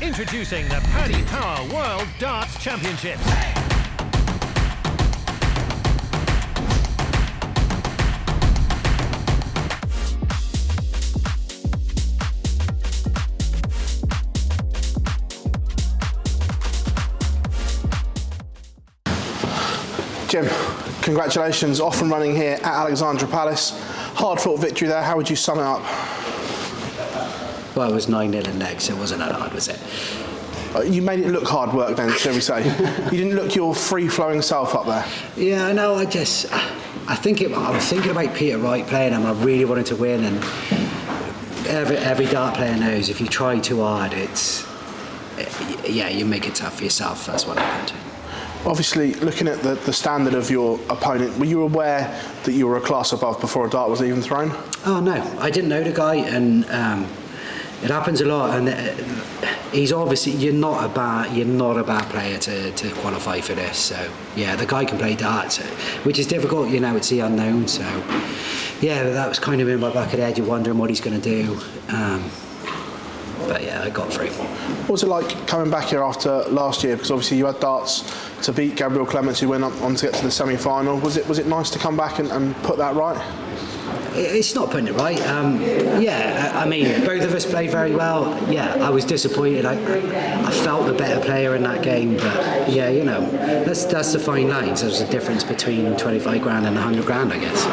Introducing the Paddy Power World Darts Championships. Jim, congratulations, off and running here at Alexandra Palace. Hard-fought victory there. How would you sum it up? Well, it was 9-0 in legs, so it wasn't that hard, was it? You made it look hard work then, shall we say. You didn't look your free-flowing self up there. Yeah, I know, I was thinking about Peter Wright playing him. I really wanted to win, and every dart player knows if you try too hard, you make it tough for yourself. That's what happened. Obviously, looking at the standard of your opponent, were you aware that you were a class above before a dart was even thrown? Oh no, I didn't know the guy, and it happens a lot. And he's obviously you're not a bad player to qualify for this. So yeah, the guy can play darts, which is difficult. You know, it's the unknown. So yeah, that was kind of in my back of the head. You're wondering what he's going to do. But yeah, I got through. What was it like coming back here after last year? Because obviously you had darts to beat Gabriel Clements, who went on to get to the semi-final. Was it nice to come back and put that right? It's not putting it right. I mean, both of us played very well. Yeah, I was disappointed. I felt the better player in that game, but yeah, you know, that's the fine lines. There's a difference between 25 grand and 100 grand, I guess.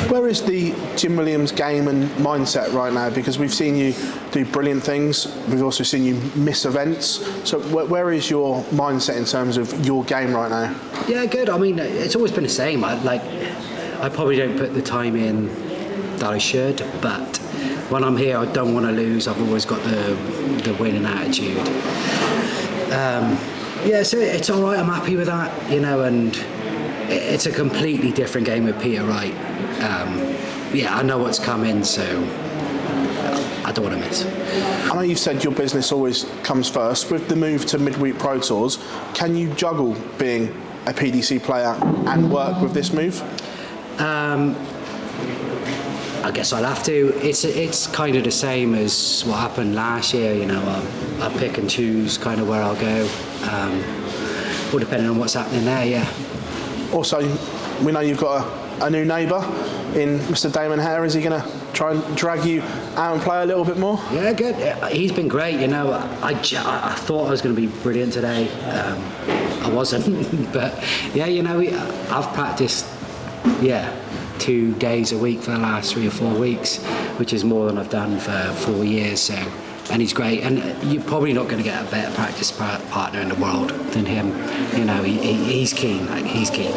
Where is the Jim Williams game and mindset right now? Because we've seen you do brilliant things. We've also seen you miss events. So where is your mindset in terms of your game right now? Yeah, good. I mean, it's always been the same. I probably don't put the time in that I should, but when I'm here, I don't want to lose. I've always got the winning attitude. So it's all right. I'm happy with that, you know, and it's a completely different game with Peter Wright. I know what's coming, so I don't want to miss. I know you've said your business always comes first. With the move to midweek Pro Tours, can you juggle being a PDC player and work with this move? I guess I'll have to. It's kind of the same as what happened last year. You know, I pick and choose kind of where I'll go, all depending on what's happening there. Yeah. Also, we know you've got a new neighbour in Mr. Damon Hare. Is he going to try and drag you out and play a little bit more? Yeah, good. He's been great. You know, I thought I was going to be brilliant today. I wasn't, but yeah, you know, I've practiced. 2 days a week for the last 3 or 4 weeks, which is more than I've done for 4 years. So, and he's great, and you're probably not going to get a better practice partner in the world than him. You know, he's keen. He's keen.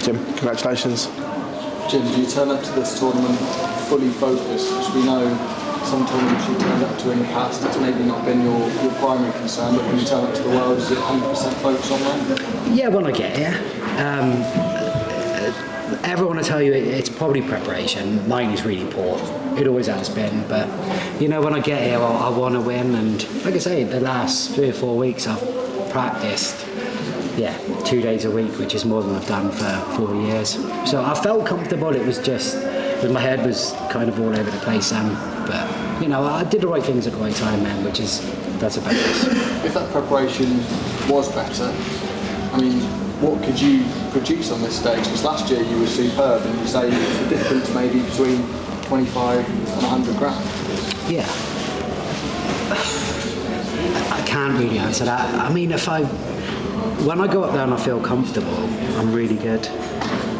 Jim, congratulations. Jim, do you turn up to this tournament fully focused? Because we know some tournaments you turned up to in the past, it's maybe not been your primary concern, but when you turn up to the World, is it 100% focused on that? Yeah, when I get here. Everyone will tell you it's probably preparation. Mine is really poor. It always has been. But, you know, when I get here, I want to win. And like I say, the last 3 or 4 weeks I've practiced, 2 days a week, which is more than I've done for 4 years. So I felt comfortable. It was just, my head was kind of all over the place then. But, you know, I did the right things at the right time then, that's a bonus. If that preparation was better, I mean, what could you produce on this stage? Because last year you were superb, and you say the difference maybe between 25 and 100 grand. Yeah. I can't really answer that. I mean, when I go up there and I feel comfortable, I'm really good.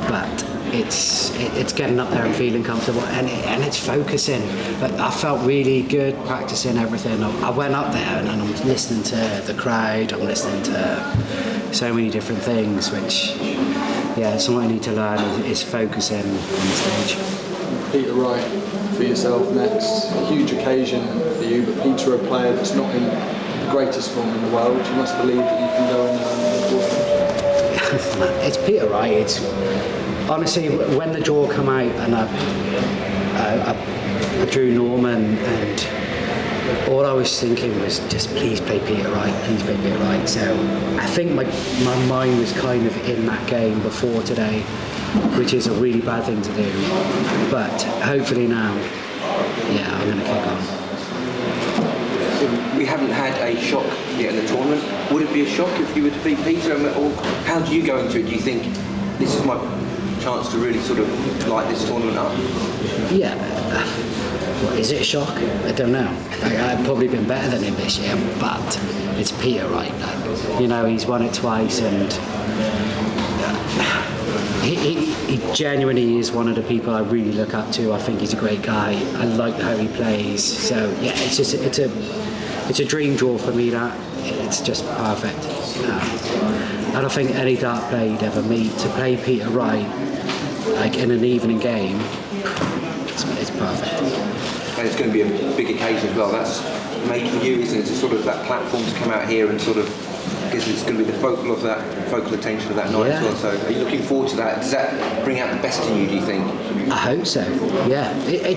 But it's getting up there and feeling comfortable, and it's focusing. But I felt really good practicing everything. I went up there and I'm listening to the crowd. I'm listening to so many different things, which, something I need to learn is focusing on the stage. Peter Wright for yourself next. A huge occasion for you, but Peter, a player that's not in the greatest form in the world. You must believe that you can go and It's Peter Wright. Honestly, when the draw come out and I drew Norman, and all I was thinking was just please play Peter Wright. So I think my mind was kind of in that game before today, which is a really bad thing to do. But hopefully now, I'm going to kick on. we haven't had a shock yet in the tournament. Would it be a shock if you were to beat Peter? Or how do you go into it? Do you think this is my chance to really sort of light this tournament up? Yeah. Is it a shock? I don't know. I've probably been better than him this year, but it's Peter Wright. He's won it twice, and he genuinely is one of the people I really look up to. I think he's a great guy. I like how he plays. So yeah, it's a dream draw for me. That it's just perfect. I don't think any dart player you'd ever meet to play Peter Wright like in an evening game. It's perfect. And it's going to be a big occasion as well. That's made for you, isn't it? It's sort of that platform to come out here and sort of, I guess it's going to be the focal attention of that night as well. So are you looking forward to that? Does that bring out the best in you, do you think? I hope so, yeah.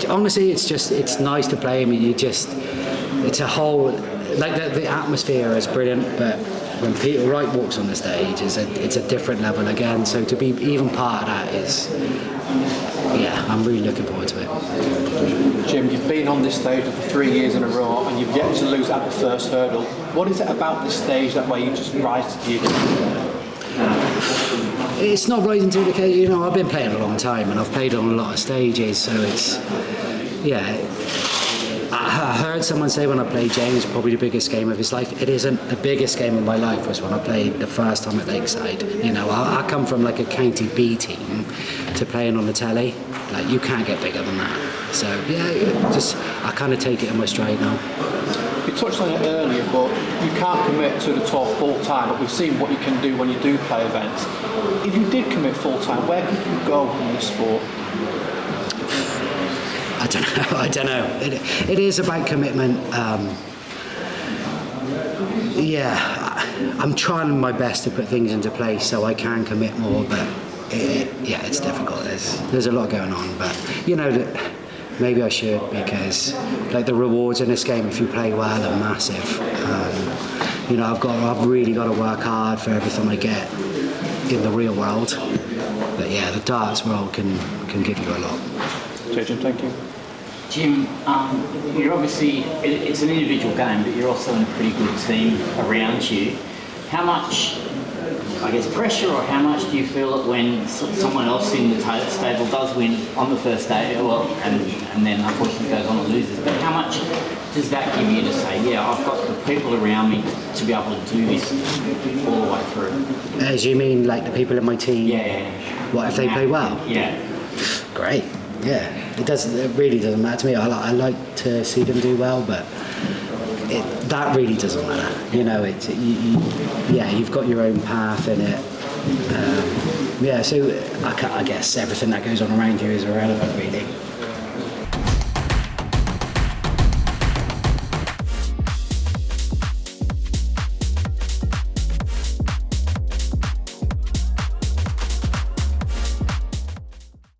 Honestly, it's nice to play him. It's a whole, like the atmosphere is brilliant, but when Peter Wright walks on the stage, it's a different level again. So to be even part of that is, yeah, I'm really looking forward to it. Jim, you've been on this stage for 3 years in a row and you've yet to lose at the first hurdle. What is it about this stage that way you just rise to the occasion? It's not rising to the occasion. I've been playing a long time and I've played on a lot of stages, so it's, yeah. I heard someone say when I played James, probably the biggest game of his life. It isn't. The biggest game of my life was when I played the first time at Lakeside. I come from like a county B team to playing on the telly. Like, you can't get bigger than that. So yeah, I kind of take it in my stride now. You touched on it earlier, but you can't commit to the tour full time. But we've seen what you can do when you do play events. If you did commit full time, where could you go in this sport? I don't know. It is about commitment. I'm trying my best to put things into place so I can commit more, but it's difficult. There's a lot going on, but maybe I should, because like the rewards in this game, if you play well, are massive. I've really got to work hard for everything I get in the real world. But yeah, the darts world can give you a lot. Jim, thank you. Jim, you're obviously, it's an individual game, but you're also in a pretty good team around you. How much, I guess, pressure, or how much do you feel that when someone else in the stable does win on the first day, and then unfortunately goes on and loses, but how much does that give you to say, yeah, I've got the people around me to be able to do this all the way through? As you mean, like the people in my team? Yeah. What if they play well? Yeah. Great. Yeah. It really doesn't matter to me. I like to see them do well, but that really doesn't matter. You've got your own path in it. So I guess everything that goes on around you is irrelevant, really.